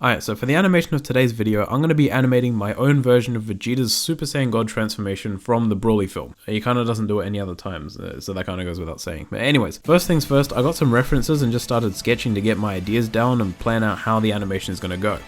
Alright, so for the animation of today's video, I'm going to be animating my own version of Vegeta's Super Saiyan God transformation from the Broly film. He kind of doesn't do it any other times, so that kind of goes without saying. But anyways, first things first, I got some references and just started sketching to get my ideas down and plan out how the animation is going to go.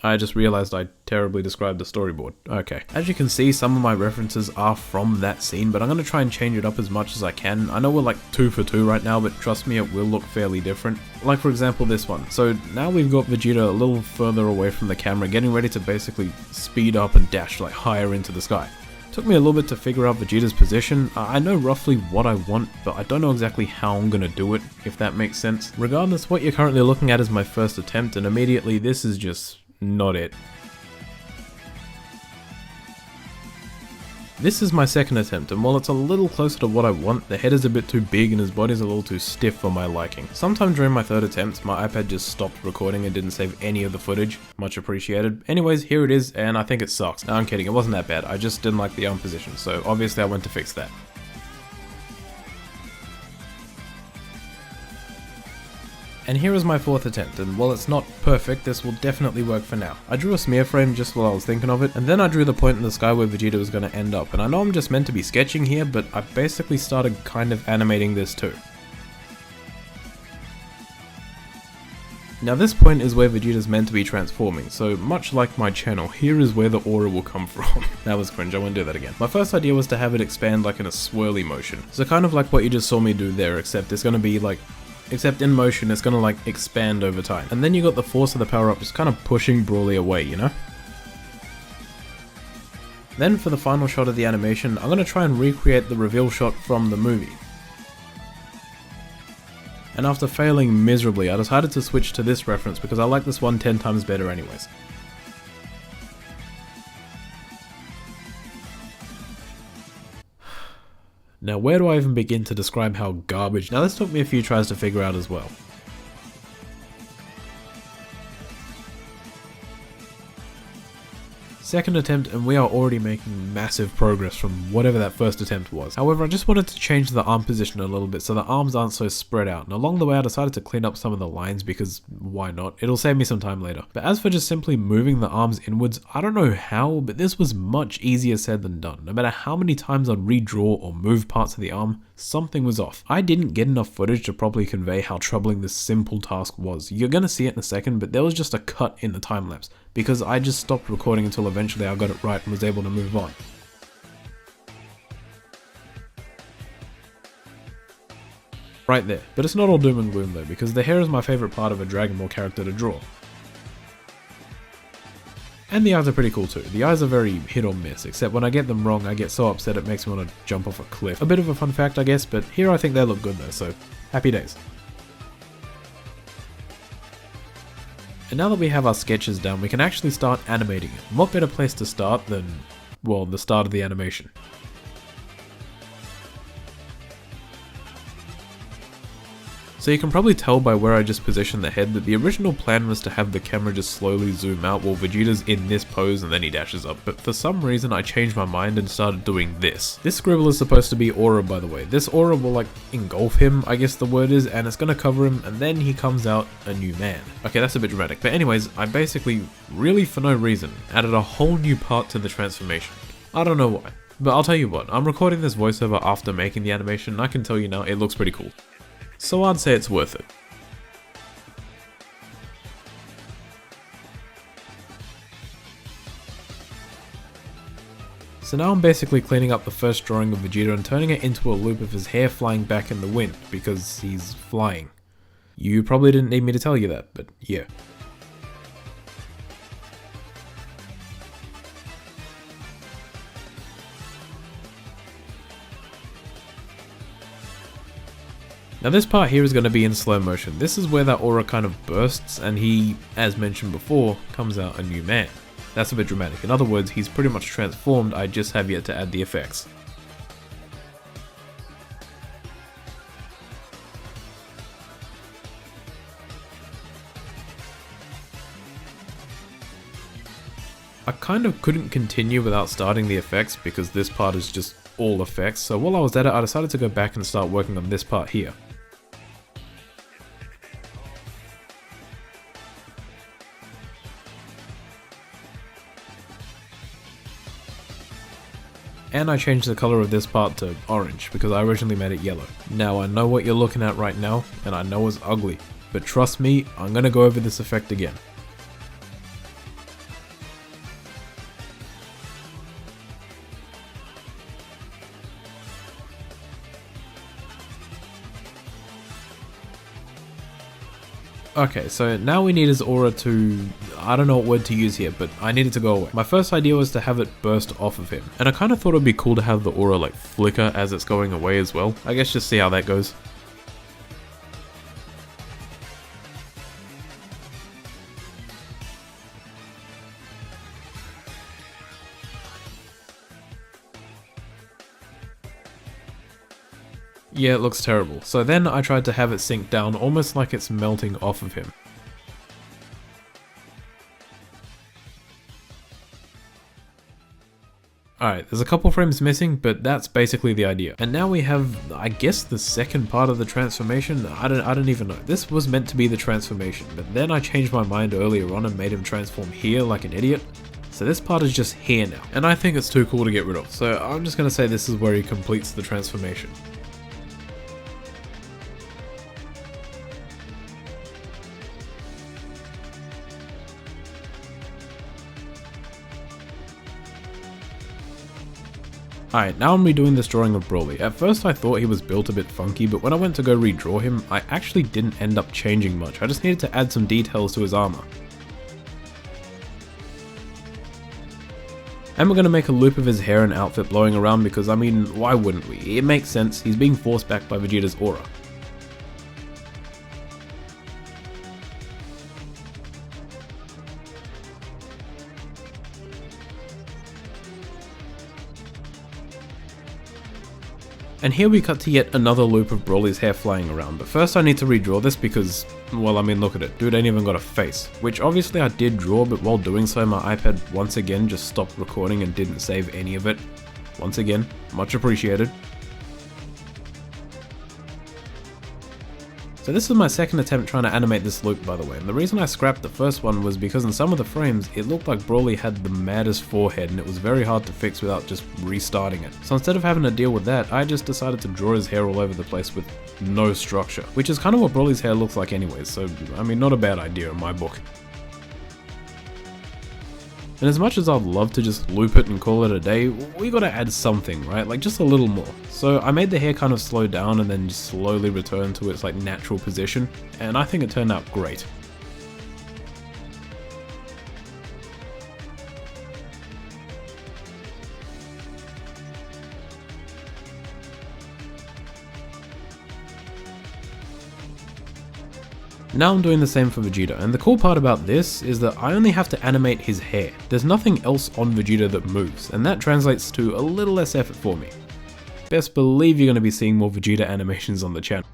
I just realized I terribly described the storyboard. Okay. As you can see, some of my references are from that scene, but I'm going to try and change it up as much as I can. I know we're like 2 for 2 right now, but trust me, it will look fairly different. Like for example this one. So now we've got Vegeta a little further away from the camera, getting ready to basically speed up and dash like higher into the sky. Took me a little bit to figure out Vegeta's position. I know roughly what I want, but I don't know exactly how I'm gonna do it, if that makes sense. Regardless, what you're currently looking at is my first attempt, and immediately this is just not it. This is my second attempt, and while it's a little closer to what I want, the head is a bit too big and his body's a little too stiff for my liking. Sometime during my third attempt, my iPad just stopped recording and didn't save any of the footage. Much appreciated. Anyways, here it is, and I think it sucks. No, I'm kidding, it wasn't that bad. I just didn't like the arm position, so obviously I went to fix that. And here is my fourth attempt, and while it's not perfect, this will definitely work for now. I drew a smear frame just while I was thinking of it, and then I drew the point in the sky where Vegeta was going to end up, and I know I'm just meant to be sketching here, but I basically started kind of animating this too. Now this point is where Vegeta's meant to be transforming, so much like my channel, here is where the aura will come from. That was cringe, I won't do that again. My first idea was to have it expand like in a swirly motion, so kind of like what you just saw me do there, except it's going to be like in motion, it's gonna like expand over time. And then you got the force of the power up just kind of pushing Broly away, you know? Then for the final shot of the animation, I'm gonna try and recreate the reveal shot from the movie. And after failing miserably, I decided to switch to this reference because I like this one 10 times better anyways. Now where do I even begin to describe how garbage? Now this took me a few tries to figure out as well. Second attempt, and we are already making massive progress from whatever that first attempt was. However, I just wanted to change the arm position a little bit so the arms aren't so spread out, and along the way I decided to clean up some of the lines because why not? It'll save me some time later. But as for just simply moving the arms inwards, I don't know how, but this was much easier said than done. No matter how many times I'd redraw or move parts of the arm, something was off. I didn't get enough footage to properly convey how troubling this simple task was. You're gonna see it in a second, but there was just a cut in the time lapse, because I just stopped recording until eventually I got it right and was able to move on. Right there. But it's not all doom and gloom though, because the hair is my favourite part of a Dragon Ball character to draw. And the eyes are pretty cool too. The eyes are very hit or miss, except when I get them wrong I get so upset it makes me want to jump off a cliff. A bit of a fun fact I guess, but here I think they look good though, so happy days. And now that we have our sketches down, we can actually start animating it. What better place to start than, well, the start of the animation. So you can probably tell by where I just positioned the head that the original plan was to have the camera just slowly zoom out while Vegeta's in this pose and then he dashes up, but for some reason I changed my mind and started doing this. This scribble is supposed to be aura, by the way. This aura will like engulf him, I guess the word is, and it's gonna cover him, and then he comes out a new man. Okay, that's a bit dramatic, but anyways, I basically, really for no reason, added a whole new part to the transformation. I don't know why, but I'll tell you what, I'm recording this voiceover after making the animation and I can tell you now it looks pretty cool. So I'd say it's worth it. So now I'm basically cleaning up the first drawing of Vegeta and turning it into a loop of his hair flying back in the wind, because he's flying. You probably didn't need me to tell you that, but yeah. Now this part here is going to be in slow motion. This is where that aura kind of bursts and he, as mentioned before, comes out a new man. That's a bit dramatic. In other words, he's pretty much transformed, I just have yet to add the effects. I kind of couldn't continue without starting the effects because this part is just all effects, so while I was at it I decided to go back and start working on this part here. and I changed the color of this part to orange because I originally made it yellow. Now I know what you're looking at right now, and I know it's ugly, but trust me, I'm gonna go over this effect again. Okay, so now we need his aura to, I don't know what word to use here, but I need it to go away. My first idea was to have it burst off of him, and I kind of thought it'd be cool to have the aura like flicker as it's going away as well. I guess just see how that goes. Yeah, it looks terrible. So then I tried to have it sink down almost like it's melting off of him. Alright, there's a couple frames missing, but that's basically the idea. And now we have, I guess, the second part of the transformation. I don't even know. This was meant to be the transformation, but then I changed my mind earlier on and made him transform here like an idiot. So this part is just here now, and I think it's too cool to get rid of. So I'm just gonna say this is where he completes the transformation. Alright, now I'm redoing this drawing of Broly. At first I thought he was built a bit funky, but when I went to go redraw him, I actually didn't end up changing much. I just needed to add some details to his armor. And we're going to make a loop of his hair and outfit blowing around because, I mean, why wouldn't we? It makes sense, he's being forced back by Vegeta's aura. And here we cut to yet another loop of Broly's hair flying around, but first I need to redraw this because, well, I mean, look at it, dude ain't even got a face. Which obviously I did draw, but while doing so my iPad once again just stopped recording and didn't save any of it. Once again, much appreciated. So this is my second attempt trying to animate this loop, by the way, and the reason I scrapped the first one was because in some of the frames it looked like Broly had the maddest forehead and it was very hard to fix without just restarting it. So instead of having to deal with that, I just decided to draw his hair all over the place with no structure, which is kind of what Broly's hair looks like anyways, so I mean, not a bad idea in my book. And as much as I'd love to just loop it and call it a day, we gotta add something, right? Like just a little more. So I made the hair kind of slow down and then just slowly return to its like natural position, and I think it turned out great. Now I'm doing the same for Vegeta, and the cool part about this is that I only have to animate his hair. There's nothing else on Vegeta that moves, and that translates to a little less effort for me. Best believe you're going to be seeing more Vegeta animations on the channel.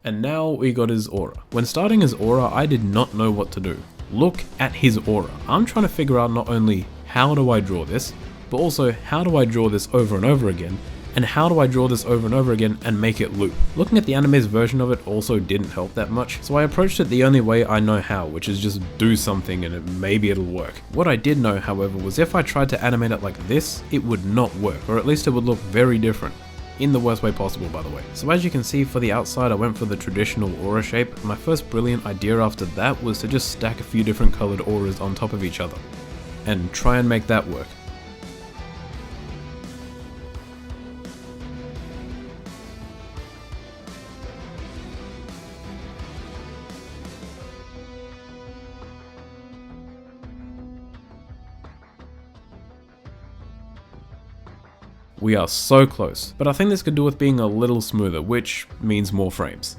And now we got his aura. When starting his aura, I did not know what to do. Look at his aura. I'm trying to figure out not only how do I draw this, but also how do I draw this over and over again, and how do I draw this over and over again and make it loop. Looking at the anime's version of it also didn't help that much, so I approached it the only way I know how, which is just do something and maybe it'll work. What I did know, however, was if I tried to animate it like this, it would not work, or at least it would look very different. In the worst way possible, by the way. So as you can see, for the outside I went for the traditional aura shape. My first brilliant idea after that was to just stack a few different colored auras on top of each other and try and make that work. We are so close, but I think this could do with being a little smoother, which means more frames.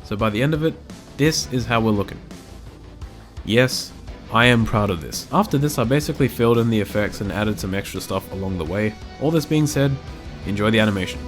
So by the end of it, this is how we're looking. Yes, I am proud of this. After this, I basically filled in the effects and added some extra stuff along the way. All this being said, enjoy the animation.